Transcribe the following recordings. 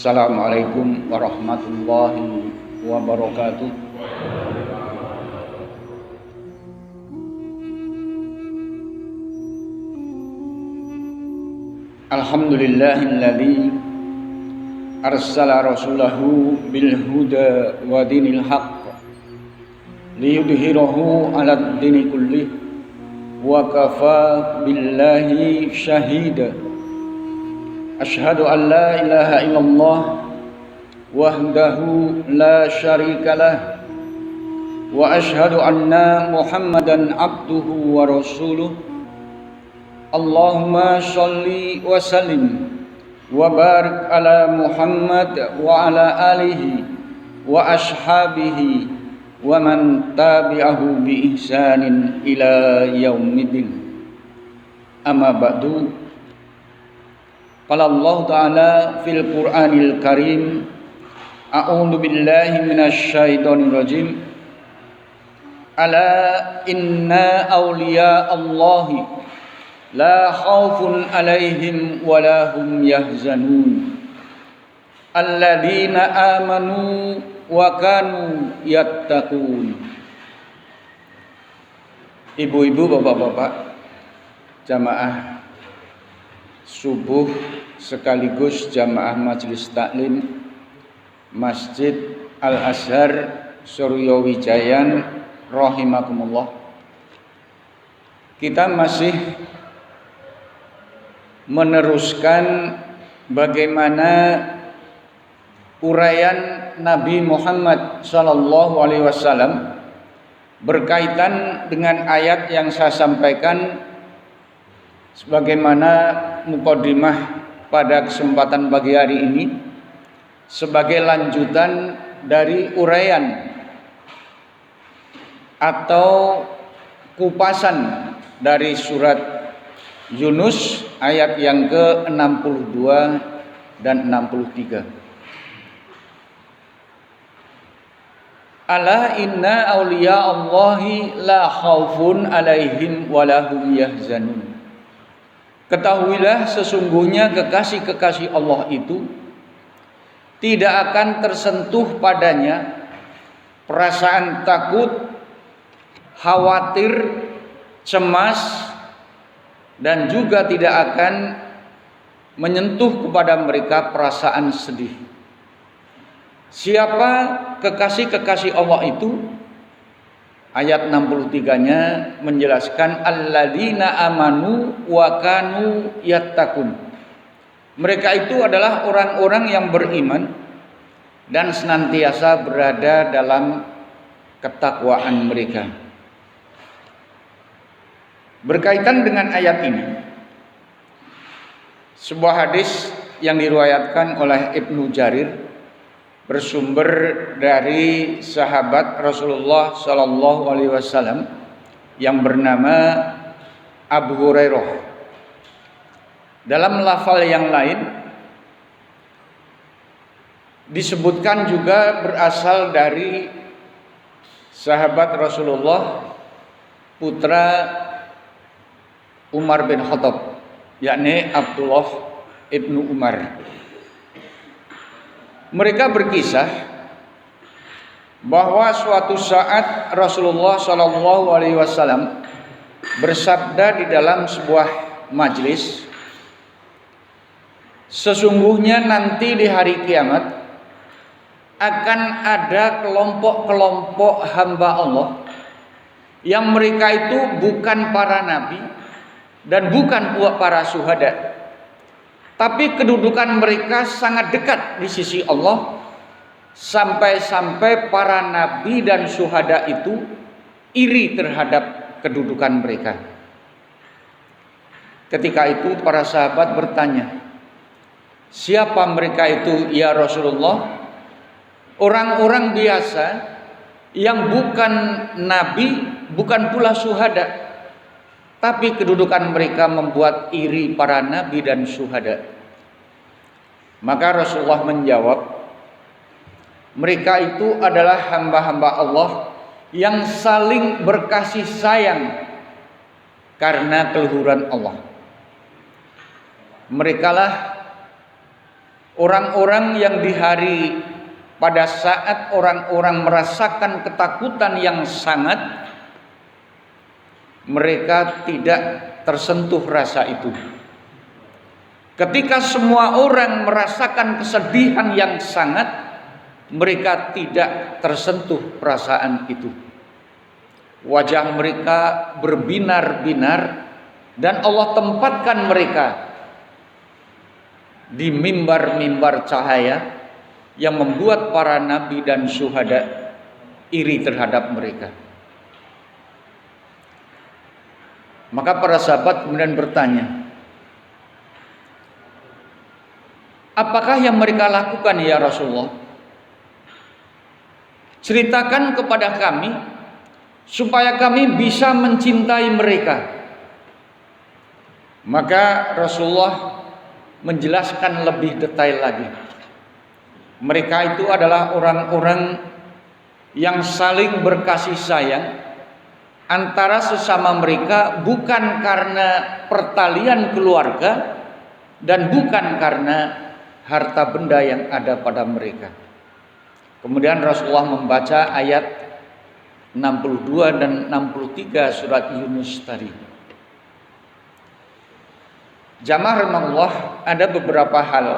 Assalamualaikum warahmatullahi wabarakatuh. Alhamdulillahilladzi arsala rasulahu bil huda wa dinil haqq liyudhhirahu 'alad dini kullih wa kafa billahi syahida. Asyhadu an la ilaha illallah wahdahu la syarikalah wa asyhadu anna Muhammadan abduhu wa rasuluh. Allahumma sholli wa sallim wa barik ala Muhammad wa ala alihi wa ashabihi wa man tabi'ahu bi ihsanin ila yaumiddin. Amma ba'du. Qala Allah Ta'ala fil Qur'anil Karim, a'udzu billahi minasy syaithanir rajim. Ala inna awliya Allahi la khaufun 'alaihim wa la hum yahzanun. Alladzina amanu wa kanu yattaqun. Ibu-ibu, bapak-bapak, jamaah subuh sekaligus jamaah majelis taklim Masjid Al-Azhar Suryawijayan rahimakumullah. Kita masih meneruskan bagaimana uraian Nabi Muhammad sallallahu alaihi wasallam berkaitan dengan ayat yang saya sampaikan sebagaimana mukadimah pada kesempatan pagi hari ini sebagai lanjutan dari uraian atau kupasan dari surat Yunus ayat yang ke-62 dan 63. Ala inna awliya Allahi la khaufun alaihim wa la hum yahzanun. Ketahuilah sesungguhnya kekasih-kekasih Allah itu tidak akan tersentuh padanya perasaan takut, khawatir, cemas, dan juga tidak akan menyentuh kepada mereka perasaan sedih. Siapa kekasih-kekasih Allah itu? Ayat 63-nya menjelaskan alladzina amanu wa kanu yattaqun. Mereka itu adalah orang-orang yang beriman dan senantiasa berada dalam ketakwaan mereka. Berkaitan dengan ayat ini, sebuah hadis yang diriwayatkan oleh Ibnu Jarir bersumber dari sahabat Rasulullah sallallahu alaihi wasallam yang bernama Abu Hurairah. Dalam lafal yang lain disebutkan juga berasal dari sahabat Rasulullah putra Umar bin Khattab, yakni Abdullah ibnu Umar. Mereka berkisah bahwa suatu saat Rasulullah Shallallahu Alaihi Wasallam bersabda di dalam sebuah majlis, sesungguhnya nanti di hari kiamat akan ada kelompok-kelompok hamba Allah yang mereka itu bukan para nabi dan bukan para syuhada, tapi kedudukan mereka sangat dekat di sisi Allah, sampai-sampai para nabi dan syuhada itu iri terhadap kedudukan mereka. Ketika itu para sahabat bertanya, siapa mereka itu ya Rasulullah? Orang-orang biasa yang bukan nabi, bukan pula syuhada, tapi kedudukan mereka membuat iri para nabi dan syuhada. Maka Rasulullah menjawab, mereka itu adalah hamba-hamba Allah yang saling berkasih sayang karena keluhuran Allah. Merekalah Orang-orang yang di hari pada saat orang-orang merasakan ketakutan yang sangat, mereka tidak tersentuh rasa itu. Ketika semua orang merasakan kesedihan yang sangat, mereka tidak tersentuh perasaan itu. Wajah mereka berbinar-binar dan Allah tempatkan mereka di mimbar-mimbar cahaya yang membuat para nabi dan syuhada iri terhadap mereka. Maka para sahabat kemudian bertanya, apakah yang mereka lakukan ya Rasulullah? Ceritakan kepada kami supaya kami bisa mencintai mereka. Maka Rasulullah menjelaskan lebih detail lagi. Mereka itu adalah orang-orang yang saling berkasih sayang antara sesama mereka, bukan karena pertalian keluarga dan bukan karena harta benda yang ada pada mereka. Kemudian Rasulullah membaca ayat 62 dan 63 surat Yunus tadi. Jamaah rahimahullah, ada beberapa hal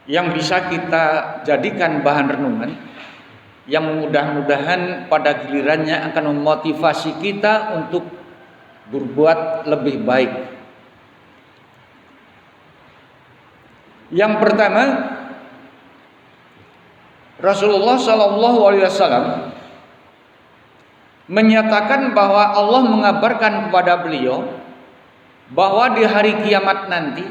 yang bisa kita jadikan bahan renungan yang mudah-mudahan pada gilirannya akan memotivasi kita untuk berbuat lebih baik. Yang pertama, Rasulullah SAW menyatakan bahwa Allah mengabarkan kepada beliau bahwa di hari kiamat nanti,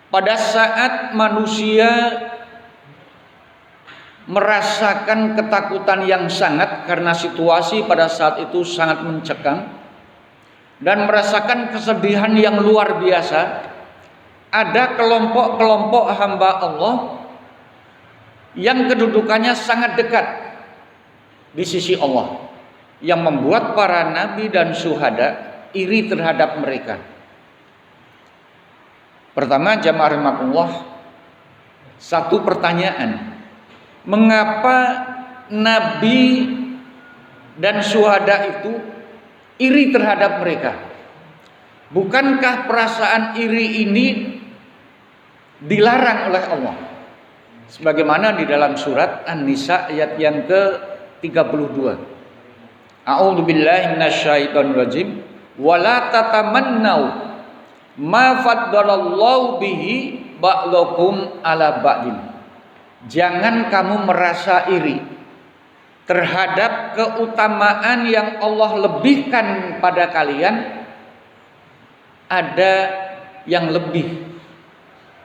pada saat manusia merasakan ketakutan yang sangat karena situasi pada saat itu sangat mencekam dan merasakan kesedihan yang luar biasa, ada kelompok-kelompok hamba Allah yang kedudukannya sangat dekat di sisi Allah, yang membuat para nabi dan syuhada iri terhadap mereka. Pertama, jamaah rahimakumullah, satu pertanyaan, mengapa nabi dan syuhada itu iri terhadap mereka? Bukankah perasaan iri ini dilarang oleh Allah? Sebagaimana di dalam surat An-Nisa ayat yang ke-32. A'udzubillahi minasyaitonirrajim. Wala tatamannau ma faddalallahu bihi ba'dakum ala ba'din. Jangan kamu merasa iri terhadap keutamaan yang Allah lebihkan pada kalian. Ada yang lebih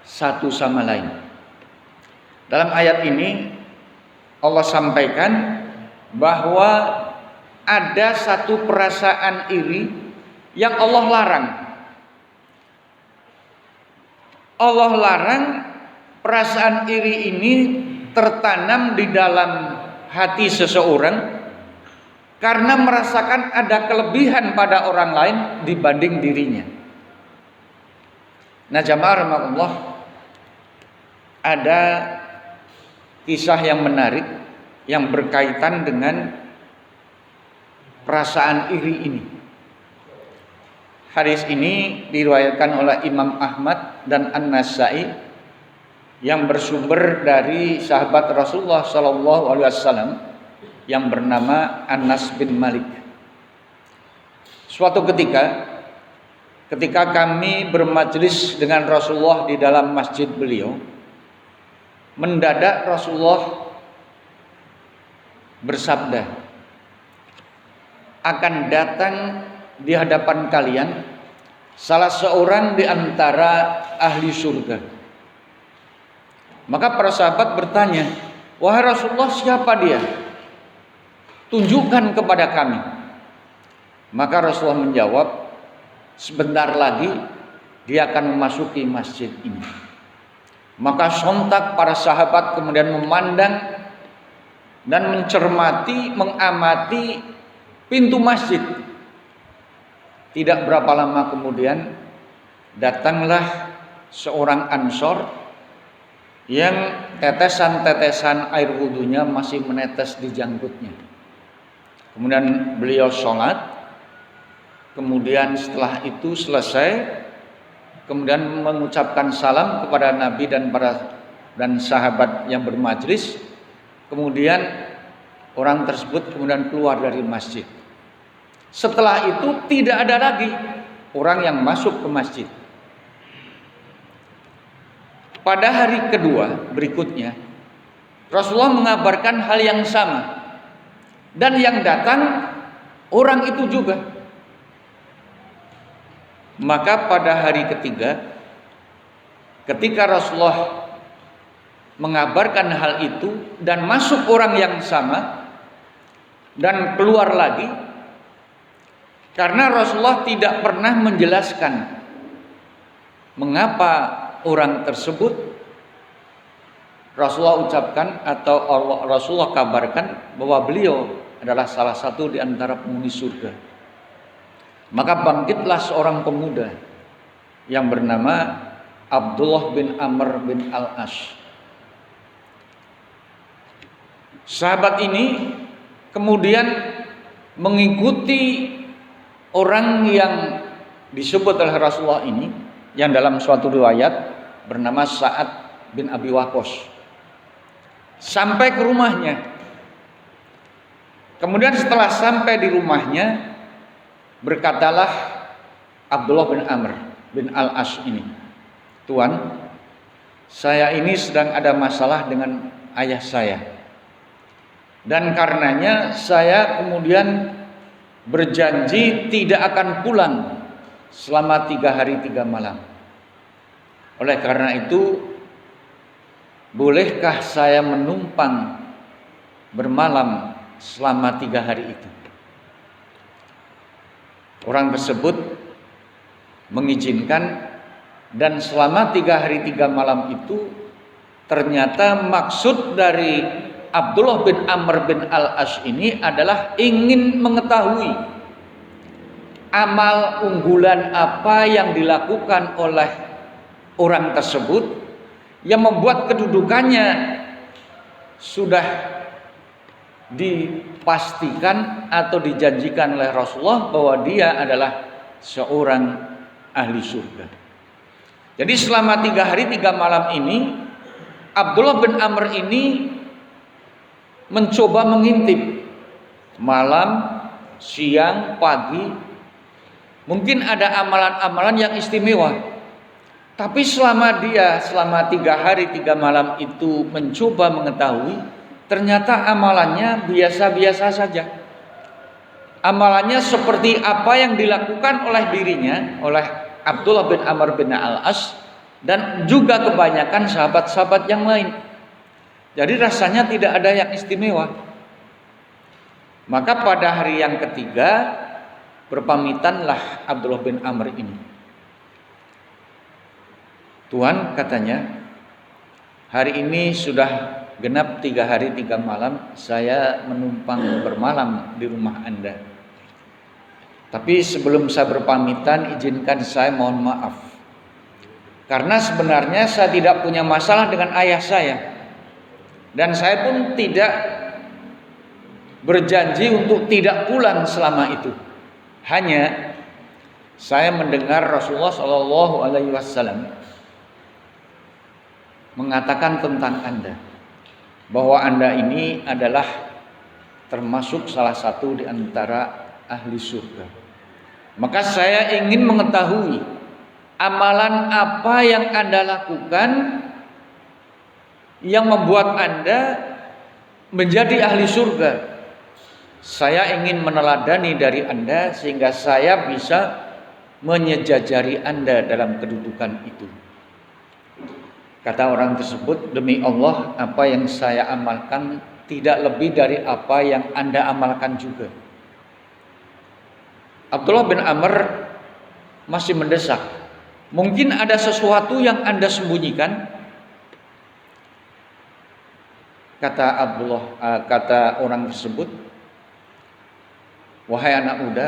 satu sama lain. Dalam ayat ini Allah sampaikan bahwa ada satu perasaan iri yang Allah larang. Allah larang perasaan iri ini tertanam di dalam hati seseorang karena merasakan ada kelebihan pada orang lain dibanding dirinya. Nah, jamaah rahmatullah, ada kisah yang menarik yang berkaitan dengan perasaan iri ini. Hadis ini diriwayatkan oleh Imam Ahmad dan An-Nasai yang bersumber dari sahabat Rasulullah SAW yang bernama Anas bin Malik. Suatu ketika kami bermajlis dengan Rasulullah di dalam masjid beliau, mendadak Rasulullah bersabda, akan datang di hadapan kalian salah seorang di antara ahli surga. Maka para sahabat bertanya, wahai Rasulullah, siapa dia? Tunjukkan kepada kami. Maka Rasulullah menjawab, sebentar lagi dia akan memasuki masjid ini. Maka sontak para sahabat kemudian memandang dan mencermati, mengamati pintu masjid. Tidak berapa lama kemudian datanglah seorang Ansor yang tetesan-tetesan air wudhunya masih menetes di janggutnya. Kemudian beliau sholat, kemudian setelah itu selesai, kemudian mengucapkan salam kepada Nabi dan sahabat yang bermajlis. Kemudian orang tersebut kemudian keluar dari masjid. Setelah itu tidak ada lagi orang yang masuk ke masjid. Pada hari kedua berikutnya, Rasulullah mengabarkan hal yang sama, dan yang datang orang itu juga. Maka pada hari ketiga, ketika Rasulullah mengabarkan hal itu dan masuk orang yang sama dan keluar lagi, karena Rasulullah tidak pernah menjelaskan mengapa orang tersebut, Rasulullah ucapkan atau Rasulullah kabarkan bahwa beliau adalah salah satu di antara penghuni surga. Maka bangkitlah seorang pemuda yang bernama Abdullah bin Amr bin Al-As. Sahabat ini kemudian mengikuti orang yang disebut oleh Rasulullah ini, yang dalam suatu riwayat bernama Sa'ad bin Abi Waqqas, sampai ke rumahnya. Kemudian setelah sampai di rumahnya, berkatalah Abdullah bin Amr bin Al-As ini, "Tuan, saya ini sedang ada masalah dengan ayah saya, dan karenanya saya kemudian berjanji tidak akan pulang selama 3 hari 3 malam. Oleh karena itu, bolehkah saya menumpang bermalam selama 3 hari itu?" Orang tersebut mengizinkan, dan selama 3 hari 3 malam itu ternyata maksud dari Abdullah bin Amr bin Al-As ini adalah ingin mengetahui amal unggulan apa yang dilakukan oleh orang tersebut yang membuat kedudukannya sudah dipastikan atau dijanjikan oleh Rasulullah bahwa dia adalah seorang ahli surga. Jadi selama 3 hari 3 malam ini, Abdullah bin Amr ini mencoba mengintip malam, siang, pagi. Mungkin ada amalan-amalan yang istimewa, tapi selama 3 hari 3 malam itu mencoba mengetahui, ternyata amalannya biasa-biasa saja. Amalannya seperti apa yang dilakukan oleh dirinya, oleh Abdullah bin Amr bin Al-As, dan juga kebanyakan sahabat-sahabat yang lain. Jadi rasanya tidak ada yang istimewa. Maka pada hari yang ketiga berpamitanlah Abdullah bin Amr ini. "Tuan," katanya, "hari ini sudah genap 3 hari 3 malam saya menumpang bermalam di rumah Anda. Tapi sebelum saya berpamitan, izinkan saya mohon maaf. Karena sebenarnya saya tidak punya masalah dengan ayah saya, dan saya pun tidak berjanji untuk tidak pulang selama itu. Hanya saya mendengar Rasulullah SAW mengatakan tentang Anda, bahwa Anda ini adalah termasuk salah satu di antara ahli surga. Maka saya ingin mengetahui amalan apa yang Anda lakukan yang membuat Anda menjadi ahli surga. Saya ingin meneladani dari Anda sehingga saya bisa menyejajari Anda dalam kedudukan itu." Kata orang tersebut, "Demi Allah, apa yang saya amalkan tidak lebih dari apa yang Anda amalkan juga." Abdullah bin Amr masih mendesak, "Mungkin ada sesuatu yang Anda sembunyikan?" Kata orang tersebut, "Wahai anak muda,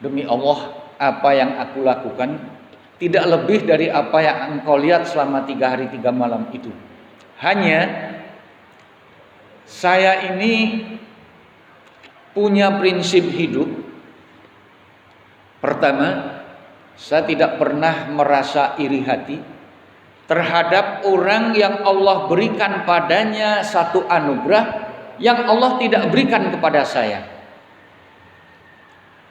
demi Allah, apa yang aku lakukan tidak lebih dari apa yang engkau lihat selama 3 hari 3 malam itu. Hanya saya ini punya prinsip hidup. Pertama, saya tidak pernah merasa iri hati terhadap orang yang Allah berikan padanya satu anugerah yang Allah tidak berikan kepada saya.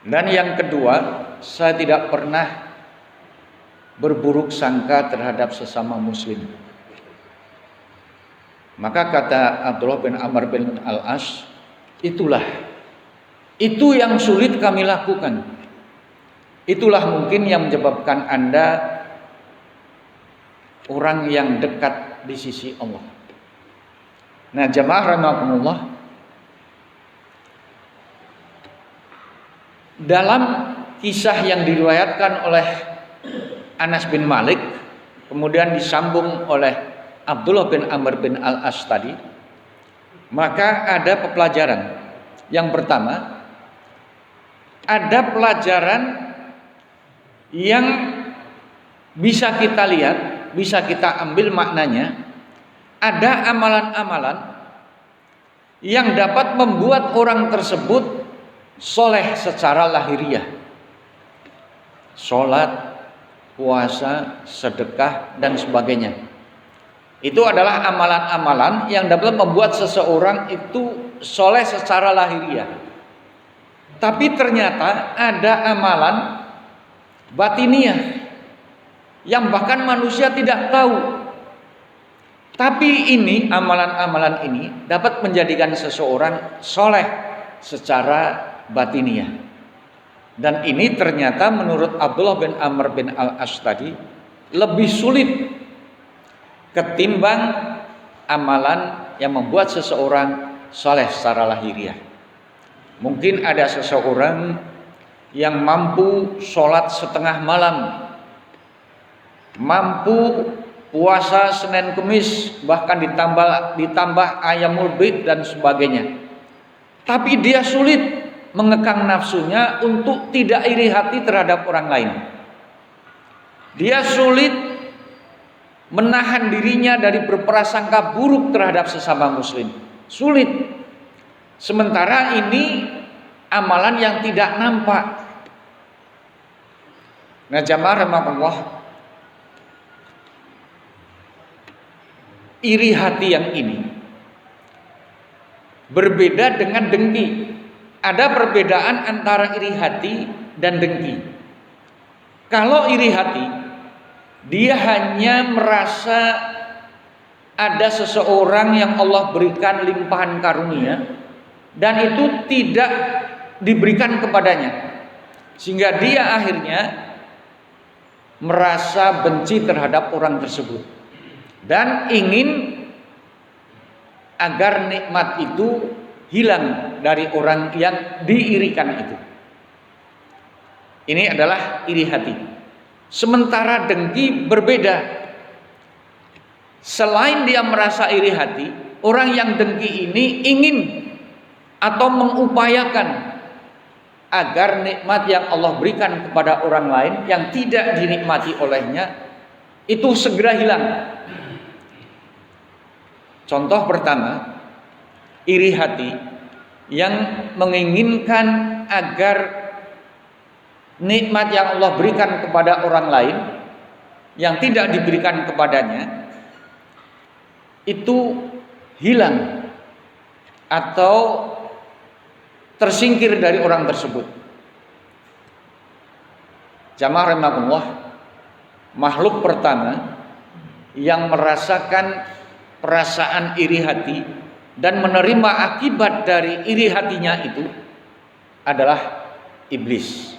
Dan yang kedua, saya tidak pernah berburuk sangka terhadap sesama muslim. Maka kata Abdullah bin Amr bin Al-As, itu yang sulit kami lakukan. Itulah mungkin yang menyebabkan Anda orang yang dekat di sisi Allah. Nah, jamaah rahimakumullah, dalam kisah yang diriwayatkan oleh Anas bin Malik, kemudian disambung oleh Abdullah bin Amr bin Al-As tadi, maka ada pelajaran. Yang pertama, ada pelajaran yang bisa kita lihat, bisa kita ambil maknanya. Ada amalan-amalan yang dapat membuat orang tersebut soleh secara lahiriah. Sholat, puasa, sedekah, dan sebagainya. Itu adalah amalan-amalan yang dapat membuat seseorang itu soleh secara lahiriah. Tapi ternyata ada amalan batiniah yang bahkan manusia tidak tahu. Tapi ini, amalan-amalan ini dapat menjadikan seseorang soleh secara batiniah. Dan ini ternyata menurut Abdullah bin Amr bin Al-As tadi lebih sulit ketimbang amalan yang membuat seseorang soleh secara lahiriah. Mungkin ada seseorang yang mampu sholat setengah malam, mampu puasa Senin Kemis, bahkan ditambah ayamul bid dan sebagainya. Tapi dia sulit mengekang nafsunya untuk tidak iri hati terhadap orang lain. Dia sulit menahan dirinya dari berprasangka buruk terhadap sesama muslim. Sulit. Sementara ini amalan yang tidak nampak. Nah, jamaah rahimakumullah, iri hati yang ini berbeda dengan dengki. Ada perbedaan antara iri hati dan dengki. Kalau iri hati, dia hanya merasa ada seseorang yang Allah berikan limpahan karunia dan itu tidak diberikan kepadanya, sehingga dia akhirnya merasa benci terhadap orang tersebut dan ingin agar nikmat itu hilang dari orang yang diirikan itu. Ini adalah iri hati. Sementara dengki berbeda. Selain dia merasa iri hati, orang yang dengki ini ingin atau mengupayakan agar nikmat yang Allah berikan kepada orang lain yang tidak dinikmati olehnya itu segera hilang. Contoh pertama, iri hati yang menginginkan agar nikmat yang Allah berikan kepada orang lain yang tidak diberikan kepadanya itu hilang atau tersingkir dari orang tersebut. Jamaah rahimakumullah, makhluk pertama yang merasakan perasaan iri hati dan menerima akibat dari iri hatinya itu adalah iblis.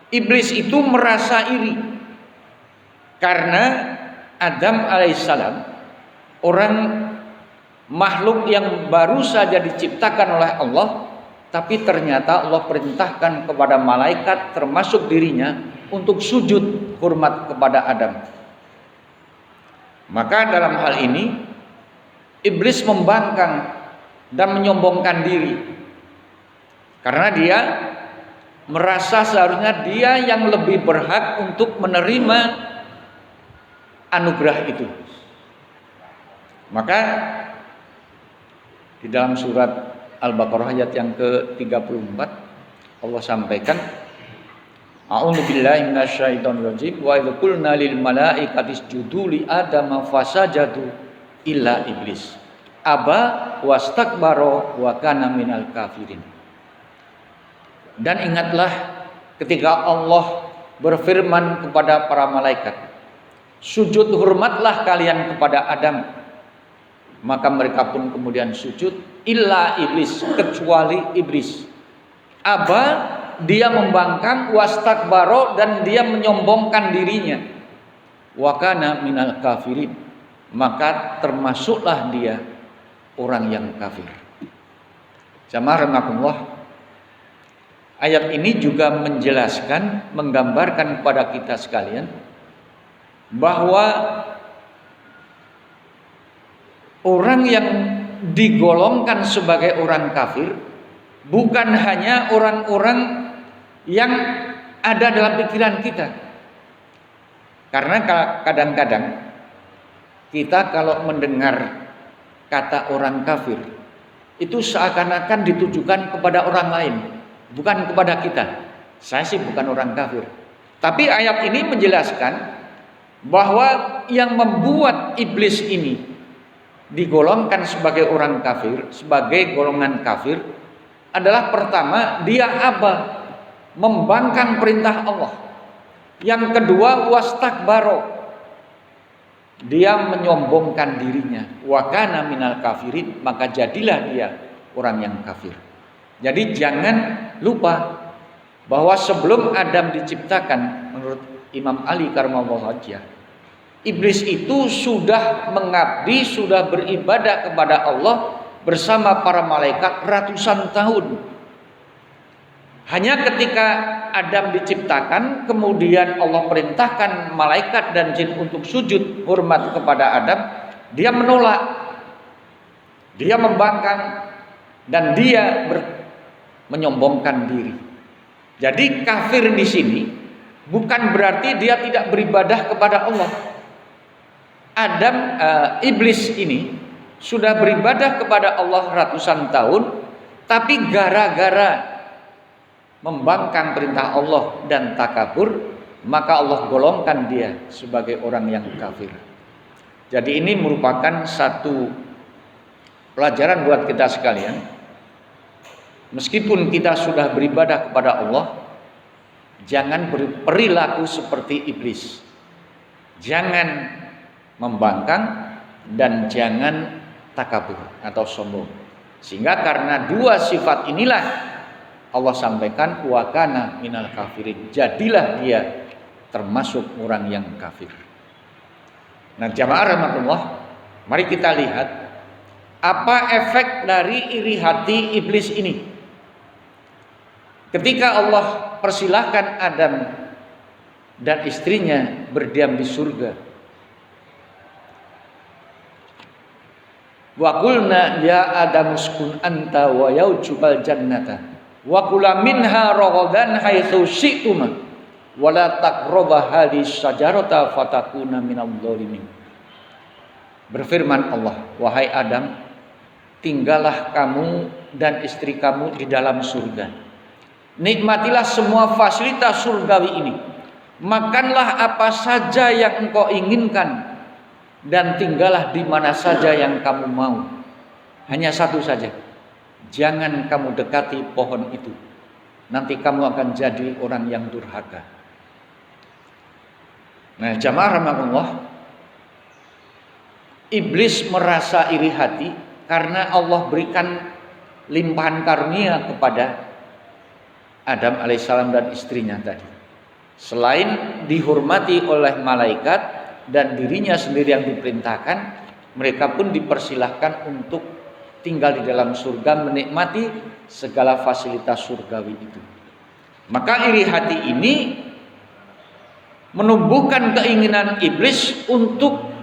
Iblis itu merasa iri karena Adam alaihissalam, orang makhluk yang baru saja diciptakan oleh Allah, tapi ternyata Allah perintahkan kepada malaikat termasuk dirinya untuk sujud hormat kepada Adam. Maka dalam hal ini iblis membangkang dan menyombongkan diri karena dia merasa seharusnya dia yang lebih berhak untuk menerima anugerah itu. Maka di dalam surat Al-Baqarah ayat yang ke-34 Allah sampaikan, A'udzu billahi minasyaitonir rajim wa idz qulna lil malaikati isjudu li adama fasajadu illa iblis aba wastakbara wa kana minal kafirin. Dan ingatlah ketika Allah berfirman kepada para malaikat, sujud hormatlah kalian kepada Adam. Maka mereka pun kemudian sujud illa iblis, kecuali iblis. Aba, dia membangkang, wastakbaro, dan dia menyombongkan dirinya. Wa kana minal kafirin, maka termasuklah dia orang yang kafir. Jamaah rahimakumullah, ayat ini juga menjelaskan, menggambarkan kepada kita sekalian bahwa orang yang digolongkan sebagai orang kafir bukan hanya orang-orang yang ada dalam pikiran kita. Karena kadang-kadang kita kalau mendengar kata orang kafir itu seakan-akan ditujukan kepada orang lain, bukan kepada kita. Saya sih bukan orang kafir. Tapi ayat ini menjelaskan bahwa yang membuat iblis ini digolongkan sebagai orang kafir, sebagai golongan kafir adalah pertama, dia aba, membangkang perintah Allah. Yang kedua, wastakbaro, dia menyombongkan dirinya. Wa kana minal kafirin, maka jadilah dia orang yang kafir. Jadi jangan lupa bahwa sebelum Adam diciptakan, menurut Imam Ali karramallahu wajhah, iblis itu sudah mengabdi, sudah beribadah kepada Allah bersama para malaikat ratusan tahun. Hanya ketika Adam diciptakan, kemudian Allah perintahkan malaikat dan jin untuk sujud hormat kepada Adam, dia menolak, dia membangkang, dan dia menyombongkan diri. Jadi kafir di sini bukan berarti dia tidak beribadah kepada Allah. Iblis ini sudah beribadah kepada Allah ratusan tahun, tapi gara-gara membangkang perintah Allah dan takabur, maka Allah golongkan dia sebagai orang yang kafir. Jadi ini merupakan satu pelajaran buat kita sekalian. Meskipun kita sudah beribadah kepada Allah, jangan berperilaku seperti iblis. Jangan membangkang dan jangan takabur atau sombong. Sehingga karena dua sifat inilah Allah sampaikan wa kana minal kafirin, jadilah dia termasuk orang yang kafir. Nah, jamaah rahmatullah, mari kita lihat apa efek dari iri hati iblis ini. Ketika Allah persilahkan Adam dan istrinya berdiam di surga, wa qulna ya Adam uskun anta wa yaujubal jannata wa kula minha ragadan haitsu syi'tuma wa la taqraba hadhihi syajarata fatakuna minadh dhalimin. Berfirman Allah, wahai Adam, tinggallah kamu dan istri kamu di dalam surga. Nikmatilah semua fasilitas surgawi ini. Makanlah apa saja yang engkau inginkan dan tinggallah di mana saja yang kamu mau. Hanya satu saja, jangan kamu dekati pohon itu. Nanti kamu akan jadi orang yang durhaka. Nah, jamaah rahmatullah, iblis merasa iri hati karena Allah berikan limpahan karunia kepada Adam alaihissalam dan istrinya tadi. Selain dihormati oleh malaikat dan dirinya sendiri yang diperintahkan, mereka pun dipersilahkan untuk tinggal di dalam surga, menikmati segala fasilitas surgawi itu. Maka iri hati ini menumbuhkan keinginan iblis untuk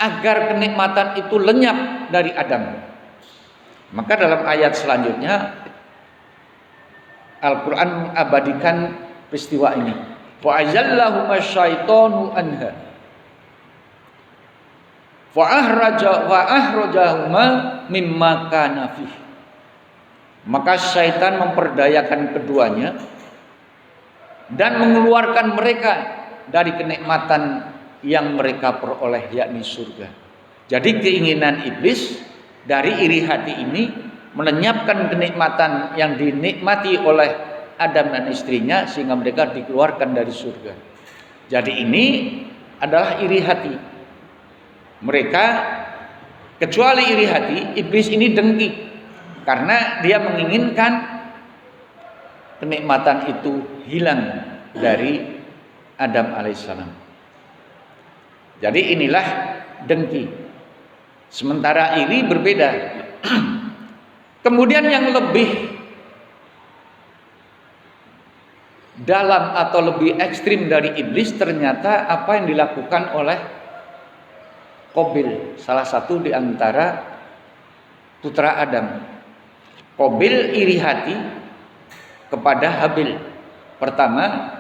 agar kenikmatan itu lenyap dari Adam. Maka dalam ayat selanjutnya Al-Quran mengabadikan peristiwa ini. Wa azallahuma syaitanu anha wa ahrajahuma mimma kana fih. Maka syaitan memperdayakan keduanya dan mengeluarkan mereka dari kenikmatan yang mereka peroleh, yakni surga. Jadi keinginan iblis dari iri hati ini melenyapkan kenikmatan yang dinikmati oleh Adam dan istrinya sehingga mereka dikeluarkan dari surga. Jadi ini adalah iri hati. Mereka, kecuali iri hati, iblis ini dengki karena dia menginginkan kenikmatan itu hilang dari Adam alaihissalam. Jadi inilah dengki. Sementara iri berbeda. Kemudian yang lebih dalam atau lebih ekstrim dari iblis ternyata apa yang dilakukan oleh Qabil, salah satu di antara putra Adam. Qabil iri hati kepada Habil. Pertama,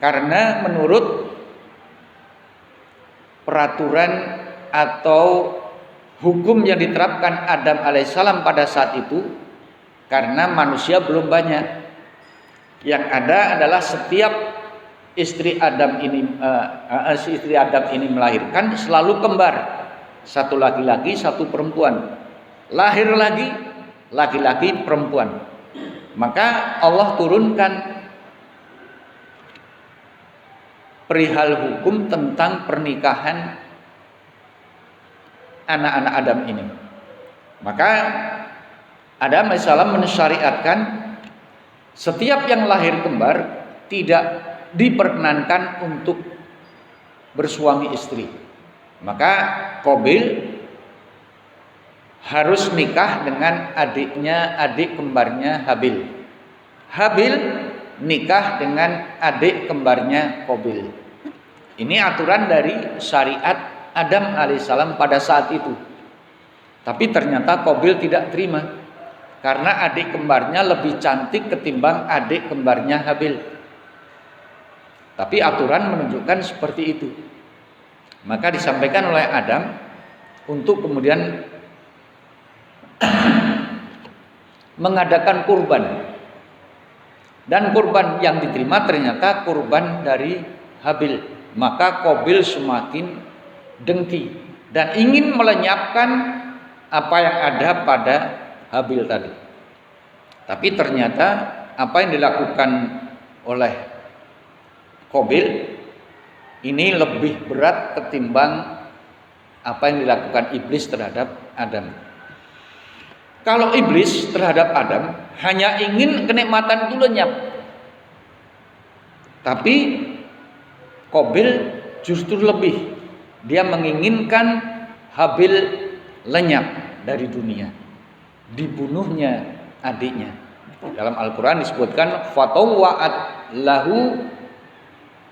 karena menurut peraturan atau hukum yang diterapkan Adam alaihissalam pada saat itu, karena manusia belum banyak, yang ada adalah setiap istri Adam ini melahirkan selalu kembar, satu laki-laki satu perempuan, lahir lagi laki-laki perempuan. Maka Allah turunkan perihal hukum tentang pernikahan anak-anak Adam ini. Maka Adam alaihissalam mensyariatkan setiap yang lahir kembar tidak diperkenankan untuk bersuami istri. Maka Qabil harus nikah dengan adik kembarnya Habil. Habil nikah dengan adik kembarnya Qabil. Ini aturan dari syariat Adam alaihissalam pada saat itu. Tapi ternyata Qabil tidak terima, karena adik kembarnya lebih cantik ketimbang adik kembarnya Habil. Tapi aturan menunjukkan seperti itu. Maka disampaikan oleh Adam untuk kemudian mengadakan kurban. Dan kurban yang diterima ternyata kurban dari Habil. Maka Qabil semakin dengki dan ingin melenyapkan apa yang ada pada Habil tadi. Tapi ternyata apa yang dilakukan oleh Qabil ini lebih berat ketimbang apa yang dilakukan iblis terhadap Adam. Kalau iblis terhadap Adam hanya ingin kenikmatan itu lenyap, tapi Qabil justru lebih, dia menginginkan Habil lenyap dari dunia, dibunuhnya adiknya. Dalam Al-Quran disebutkan fatawwa'at lahu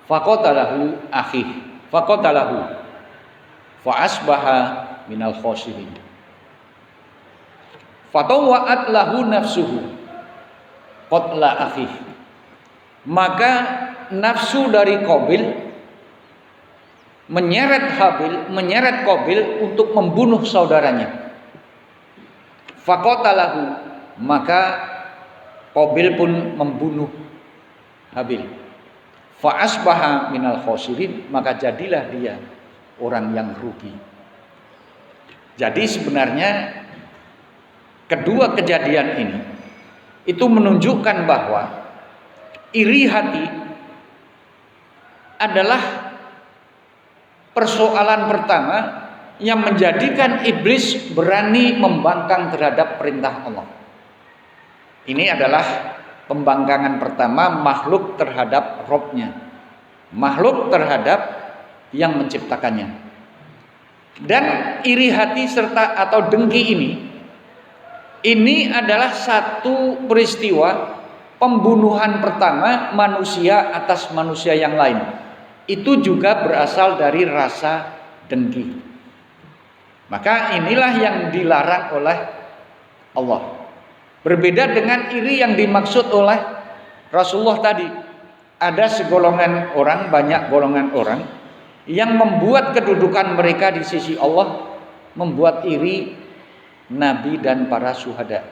faqatalahu akhih faqatalahu fa asbaha minal khosirin. Fatawwa'at lahu nafsuhu qatla akhih. Maka nafsu dari Qabil menyeret Qabil untuk membunuh saudaranya. Faqatalahu, maka Qabil pun membunuh Habil. Fa asbaha minal khosirin, maka jadilah dia orang yang rugi. Jadi sebenarnya kedua kejadian ini itu menunjukkan bahwa iri hati adalah persoalan pertama yang menjadikan iblis berani membangkang terhadap perintah Allah. Ini adalah pembangkangan pertama makhluk terhadap Robnya, makhluk terhadap yang menciptakannya. Dan iri hati serta atau dengki ini adalah satu peristiwa pembunuhan pertama manusia atas manusia yang lain. Itu juga berasal dari rasa dengki. Maka inilah yang dilarang oleh Allah. Berbeda dengan iri yang dimaksud oleh Rasulullah tadi. Ada segolongan orang, banyak golongan orang yang membuat kedudukan mereka di sisi Allah membuat iri Nabi dan para syuhada.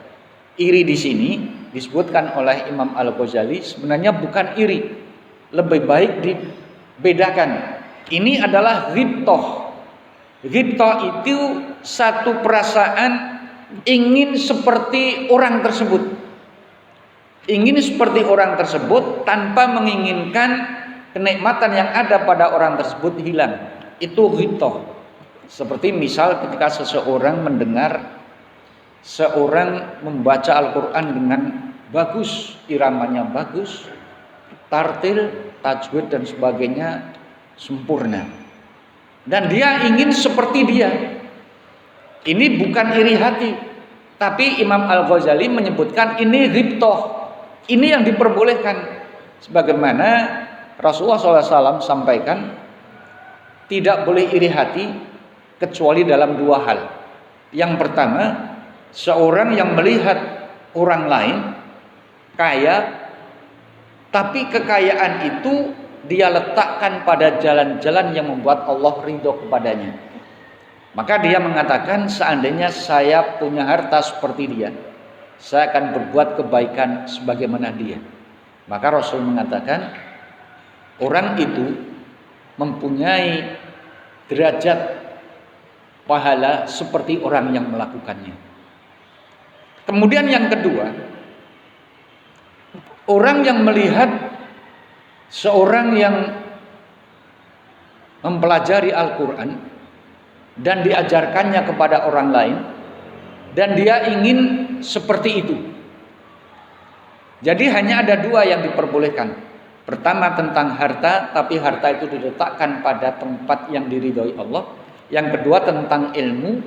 Iri di sini disebutkan oleh Imam Al-Ghazali sebenarnya bukan iri, lebih baik dibedakan. Ini adalah ghibthah. Ghibthah itu satu perasaan ingin seperti orang tersebut. Ingin seperti orang tersebut tanpa menginginkan kenikmatan yang ada pada orang tersebut hilang. Itu ghibthah. Seperti misal ketika seseorang mendengar seorang membaca Al-Quran dengan bagus, iramanya bagus, tartil, tajwid dan sebagainya sempurna, dan dia ingin seperti dia. Ini bukan iri hati, tapi Imam Al-Ghazali menyebutkan ini ghibthah. Ini yang diperbolehkan, sebagaimana Rasulullah SAW sampaikan tidak boleh iri hati kecuali dalam dua hal. Yang pertama, seorang yang melihat orang lain kaya, tapi kekayaan itu dia letakkan pada jalan-jalan yang membuat Allah ridho kepadanya. Maka dia mengatakan, seandainya saya punya harta seperti dia, saya akan berbuat kebaikan sebagaimana dia. Maka Rasul mengatakan, orang itu mempunyai derajat pahala seperti orang yang melakukannya. Kemudian yang kedua, orang yang melihat seorang yang mempelajari Al-Quran dan diajarkannya kepada orang lain, dan dia ingin seperti itu. Jadi hanya ada dua yang diperbolehkan. Pertama tentang harta, tapi harta itu diletakkan pada tempat yang diridhoi Allah. Yang kedua tentang ilmu,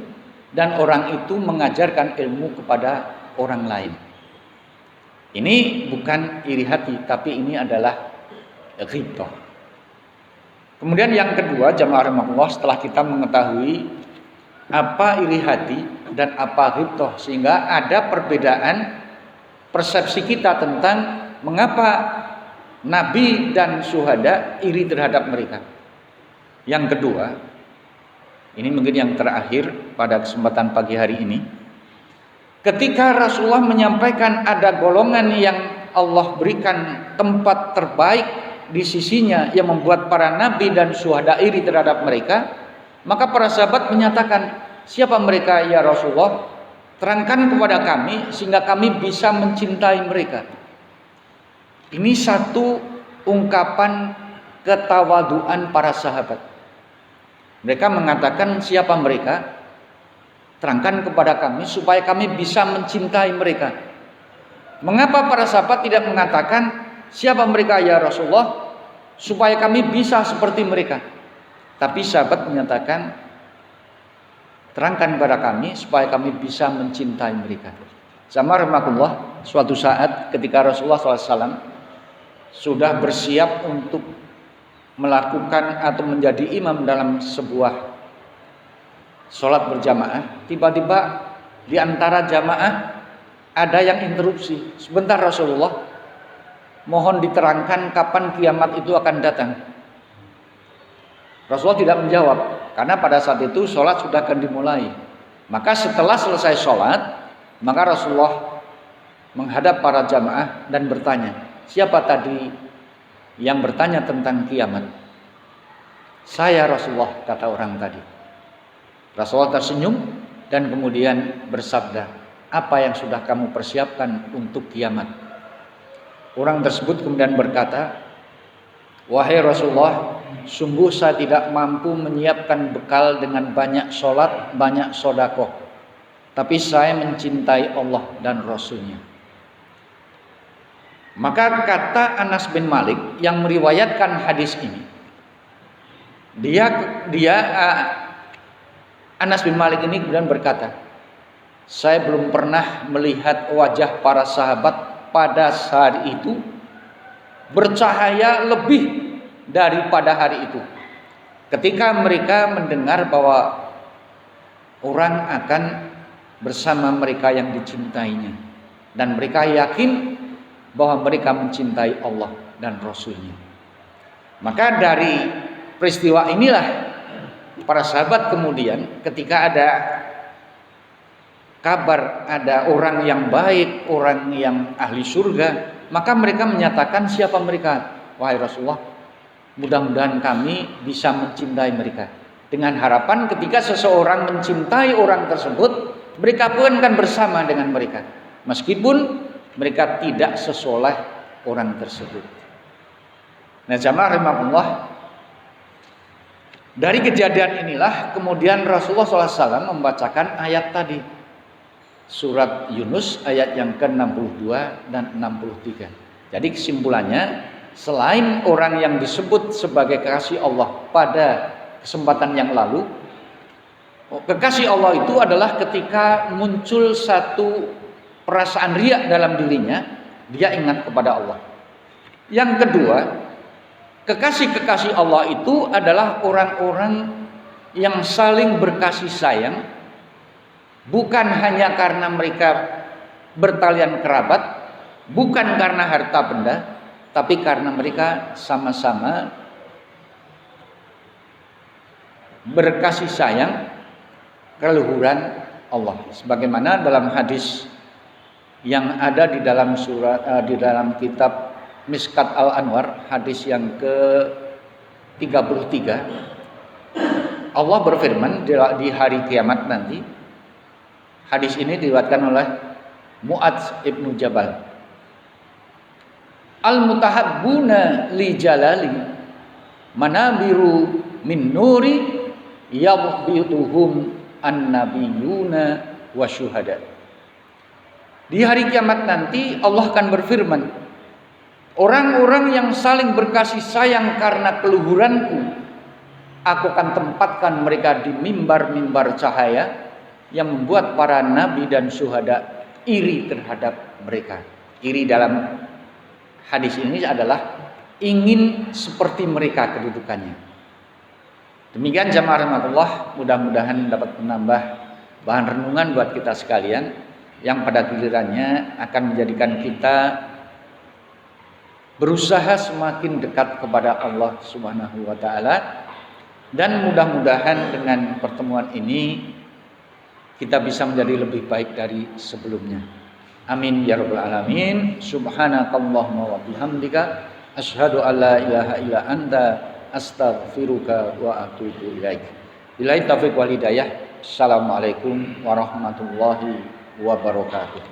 dan orang itu mengajarkan ilmu kepada orang lain. Ini bukan iri hati, tapi ini adalah ghibthah. Kemudian yang kedua, jamaah rahimakumullah, setelah kita mengetahui apa iri hati dan apa ghibthah, sehingga ada perbedaan persepsi kita tentang mengapa Nabi dan syuhada iri terhadap mereka. Yang kedua, ini mungkin yang terakhir pada kesempatan pagi hari ini, ketika Rasulullah menyampaikan ada golongan yang Allah berikan tempat terbaik di sisinya yang membuat para nabi dan syuhada iri terhadap mereka, maka para sahabat menyatakan, siapa mereka ya Rasulullah? Terangkan kepada kami sehingga kami bisa mencintai mereka. Ini satu ungkapan ketawaduan para sahabat. Mereka mengatakan, siapa mereka? Terangkan kepada kami supaya kami bisa mencintai mereka. Mengapa para sahabat tidak mengatakan, siapa mereka ya Rasulullah, supaya kami bisa seperti mereka? Tapi sahabat menyatakan, terangkan kepada kami supaya kami bisa mencintai mereka. Sama rahmatullah, suatu saat ketika Rasulullah SAW sudah bersiap untuk melakukan atau menjadi imam dalam sebuah sholat berjamaah, tiba-tiba di antara jamaah ada yang interupsi. Sebentar Rasulullah, mohon diterangkan kapan kiamat itu akan datang. Rasulullah tidak menjawab, karena pada saat itu sholat sudah akan dimulai. Maka setelah selesai sholat, maka Rasulullah menghadap para jamaah dan bertanya, siapa tadi yang bertanya tentang kiamat? Saya Rasulullah, kata orang tadi. Rasulullah tersenyum dan kemudian bersabda, apa yang sudah kamu persiapkan untuk kiamat? Orang tersebut kemudian berkata, wahai Rasulullah, sungguh saya tidak mampu menyiapkan bekal dengan banyak sholat, banyak sodakoh, tapi saya mencintai Allah dan Rasulnya. Maka kata Anas bin Malik yang meriwayatkan hadis ini, Anas bin Malik ini kemudian berkata, saya belum pernah melihat wajah para sahabat pada saat itu bercahaya lebih daripada hari itu. Ketika mereka mendengar bahwa orang akan bersama mereka yang dicintainya, dan mereka yakin bahwa mereka mencintai Allah dan Rasulnya. Maka dari peristiwa inilah para sahabat kemudian ketika ada kabar ada orang yang baik, orang yang ahli surga, maka mereka menyatakan siapa mereka? Wahai Rasulullah, mudah-mudahan kami bisa mencintai mereka. Dengan harapan ketika seseorang mencintai orang tersebut, mereka pun akan bersama dengan mereka. Meskipun mereka tidak sesoleh orang tersebut. Nah, jamaah rahimakumullah, dari kejadian inilah kemudian Rasulullah SAW membacakan ayat tadi. Surat Yunus ayat yang ke-62 dan 63. Jadi kesimpulannya, selain orang yang disebut sebagai kekasih Allah pada kesempatan yang lalu, kekasih Allah itu adalah ketika muncul satu perasaan riya dalam dirinya, dia ingat kepada Allah. Yang kedua, kekasih-kekasih Allah itu adalah orang-orang yang saling berkasih sayang, bukan hanya karena mereka bertalian kerabat, bukan karena harta benda, tapi karena mereka sama-sama berkasih sayang keluhuran Allah. Sebagaimana dalam hadis yang ada di dalam di dalam kitab Miskat Al-Anwar, hadis yang ke-33, Allah berfirman di hari kiamat nanti. Hadis ini diriwayatkan oleh Mu'adz ibnu Jabal. Al-mutahabbuna li jalali manabiru min nuri yabhituhum an-nabiyuna wa syuhada. Di hari kiamat nanti Allah akan berfirman, orang-orang yang saling berkasih sayang karena keluhuranku, aku akan tempatkan mereka di mimbar-mimbar cahaya yang membuat para nabi dan syuhada iri terhadap mereka. Iri dalam hadis ini adalah ingin seperti mereka kedudukannya. Demikian jamaah rahimakumullah, mudah-mudahan dapat menambah bahan renungan buat kita sekalian yang pada gilirannya akan menjadikan kita berusaha semakin dekat kepada Allah Subhanahu wa taala, dan mudah-mudahan dengan pertemuan ini kita bisa menjadi lebih baik dari sebelumnya. Amin ya rabbal alamin. Subhanakallahumma wa bihamdika asyhadu an la ilaha illa anta astaghfiruka wa atubu ilaik. Billahi taufiq wal hidayah. Assalamualaikum warahmatullahi wabarakatuh.